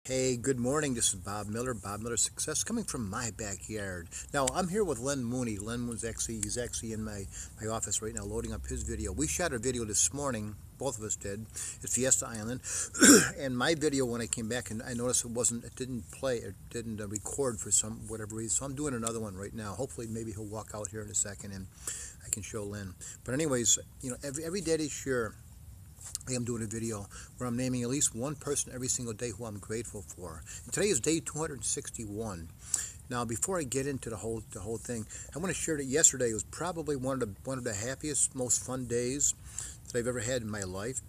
Hey, good morning. This is Bob Miller, Bob Miller Success, coming from my backyard. Now, I'm here with Len Mooney. Len was he's actually in my office right now loading up his video. We shot a video this morning, both of us did, at Fiesta Island. And my video, when I came back, and I noticed it didn't play, it didn't record for whatever reason. So I'm doing another one right now. Hopefully, maybe he'll walk out here in a second and I can show Len. But anyways, you know, every day this year, I am doing a video where I'm naming at least one person every single day who I'm grateful for. And today is day 261. Now, before I get into the whole thing, I want to share that yesterday was probably one of the happiest, most fun days that I've ever had in my life,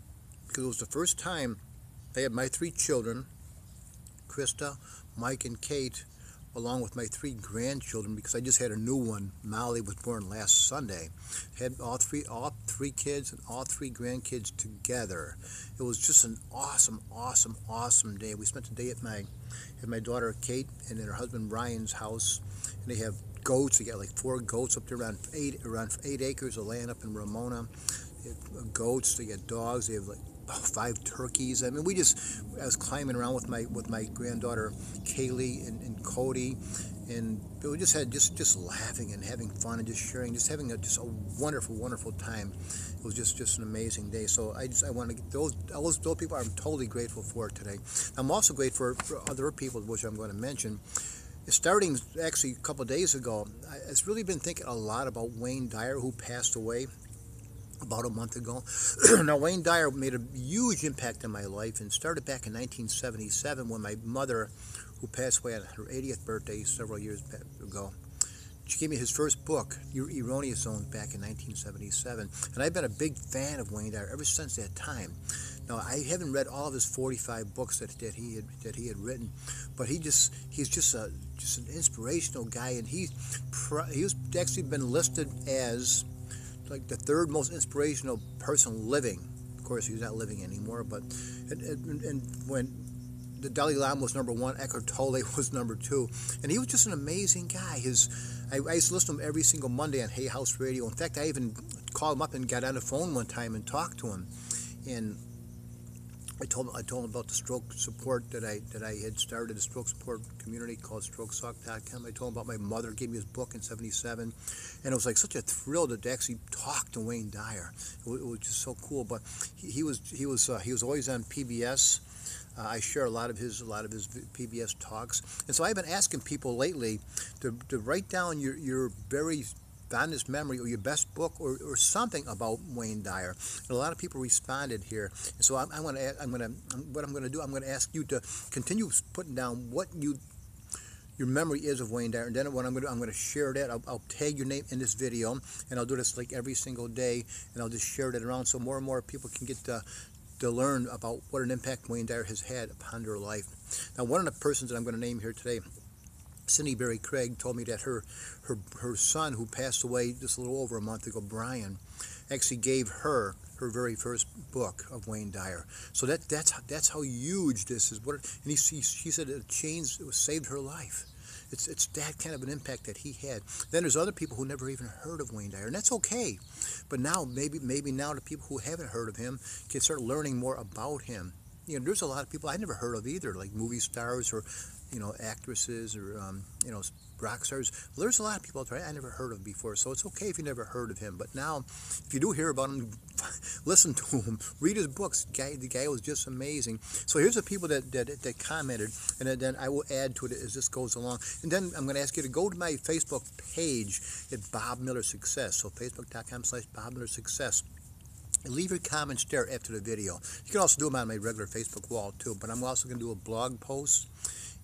because it was the first time I had my three children, Krista, Mike, and Kate, along with my three grandchildren, because I just had a new one. Molly was born last Sunday. Had all three kids and all three grandkids together. It was just an awesome day. We spent the day at my daughter Kate and her husband Brian's house, and they have goats. They got like 4 goats up there, around 8 acres of land up in Ramona. They have goats. They got dogs. They have like 5 turkeys. I mean, I was climbing around with my granddaughter Kaylee and Cody, and we just had just laughing and having fun and just sharing, just having a wonderful time. It was just an amazing day. So I want to get those people I'm totally grateful for today. I'm also grateful for other people, which I'm going to mention. Starting actually a couple of days ago, I've really been thinking a lot about Wayne Dyer, who passed away about a month ago. Now, Wayne Dyer made a huge impact on my life, and started back in 1977 when my mother, who passed away on her 80th birthday several years ago, she gave me his first book, Erroneous Zones, back in 1977. And I've been a big fan of Wayne Dyer ever since that time. Now, I haven't read all of his 45 books that he had written, but he's just an inspirational guy, and he was actually been listed as like the 3rd most inspirational person living. Of course, he's not living anymore, but and when the Dalai Lama was number 1, Eckhart Tolle was number 2, and he was just an amazing guy. I used to listen to him every single Monday on Hay House Radio. In fact, I even called him up and got on the phone one time and talked to him, and I told him about the stroke support that I had started, a stroke support community called StrokeSuck.com. I told him about my mother gave me his book in '77, and it was like such a thrill to actually talk to Wayne Dyer. It was just so cool. But he was always on PBS. I share a lot of his PBS talks, and so I've been asking people lately to write down your very fondest memory or your best book or something about Wayne Dyer. And a lot of people responded here. And so what I'm going to do, I'm going to ask you to continue putting down what your memory is of Wayne Dyer, and then what I'm going to share that. I'll tag your name in this video, and I'll do this like every single day, and I'll just share that around so more and more people can get to learn about what an impact Wayne Dyer has had upon their life. Now, one of the persons that I'm going to name here today, Cindy Berry Craig, told me that her son, who passed away just a little over a month ago, Brian, actually gave her very first book of Wayne Dyer. So that's how huge this is. And she said it saved her life. It's that kind of an impact that he had. Then there's other people who never even heard of Wayne Dyer, and that's okay. But now maybe now the people who haven't heard of him can start learning more about him. You know, there's a lot of people I never heard of either, like movie stars or actresses or rock stars. Well, there's a lot of people out there I never heard of before, so it's okay if you never heard of him. But now, if you do hear about him, listen to him, read his books. The guy was just amazing. So here's the people that commented, and then I will add to it as this goes along. And then I'm going to ask you to go to my Facebook page at Bob Miller Success. So Facebook.com/Bob Miller Success. And leave your comments there after the video. You can also do them on my regular Facebook wall too, but I'm also going to do a blog post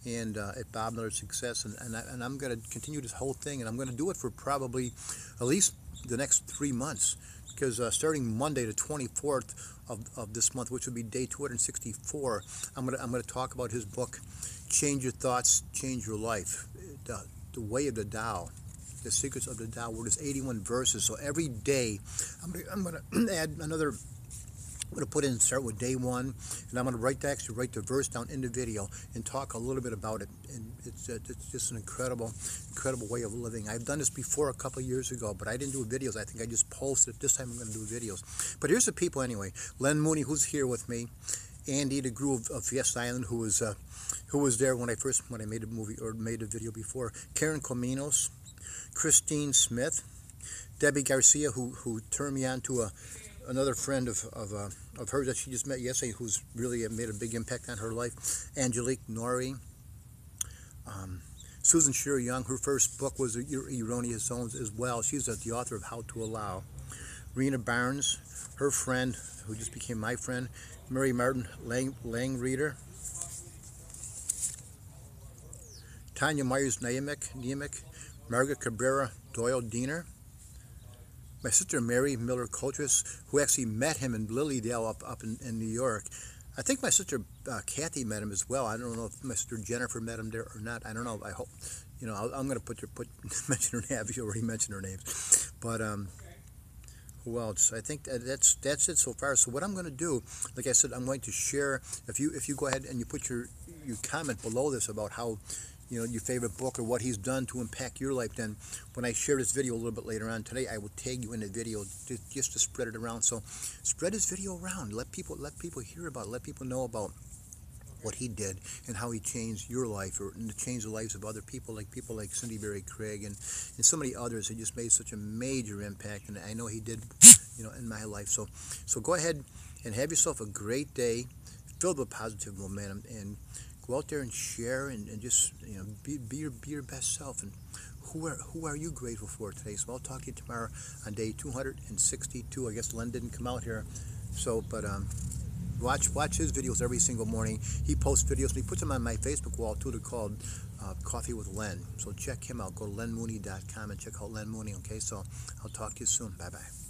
and at Bob Miller Success, and I'm going to continue this whole thing, and I'm going to do it for probably at least the next 3 months, because starting Monday the 24th of this month, which will be day 264, I'm going to talk about his book, Change Your Thoughts, Change Your Life, the Way of the Tao. The Secrets of the Tao, where there's 81 verses. So every day, I'm going to add another. I'm going to start with day 1, and I'm going to write the verse down in the video and talk a little bit about it. And it's just an incredible way of living. I've done this before a couple of years ago, but I didn't do videos. I think I just posted it. This time I'm going to do videos. But here's the people anyway. Len Mooney, who's here with me, Andy, the crew of Fiesta Island, who was there when I made a movie or made a video before. Karen Cominos, Christine Smith, Debbie Garcia, who turned me on to another friend of hers that she just met yesterday, who's really made a big impact on her life. Angelike, Norrie, Susan Shearer Young. Her first book was Erroneous Zones as well. She's the author of How to Allow. Rena Barnes, her friend, who just became my friend. Mary Martin Langreder. Tanya Myers-Niemiec, Margaret Cabrera, Doyle, Diener. My sister Mary Miller-Kotrys, who actually met him in Lilydale up in New York. I think my sister Kathy met him as well. I don't know if my sister Jennifer met him there or not. I don't know. I hope, you know, I'm going to mention her name. You already mentioned her names, but who else? I think that's it so far. So what I'm going to do, like I said, I'm going to share. If you go ahead and you put your comment below this about how, you know, your favorite book or what he's done to impact your life, then when I share this video a little bit later on today, I will tag you in the video just to spread it around. So spread this video around. Let people hear about it. Let people know about what he did and how he changed your life or changed the lives of other people like Cindy Berry Craig and so many others. He just made such a major impact, and I know he did, you know, in my life. So go ahead and have yourself a great day filled with positive momentum, and go out there and share and just, you know, be your best self. And who are you grateful for today? So I'll talk to you tomorrow on day 262. I guess Len didn't come out here, so but watch his videos every single morning. He posts videos and he puts them on my Facebook wall too. They're called Coffee with Len. So check him out. Go to lenmooney.com and check out Len Mooney. Okay, so I'll talk to you soon. Bye bye.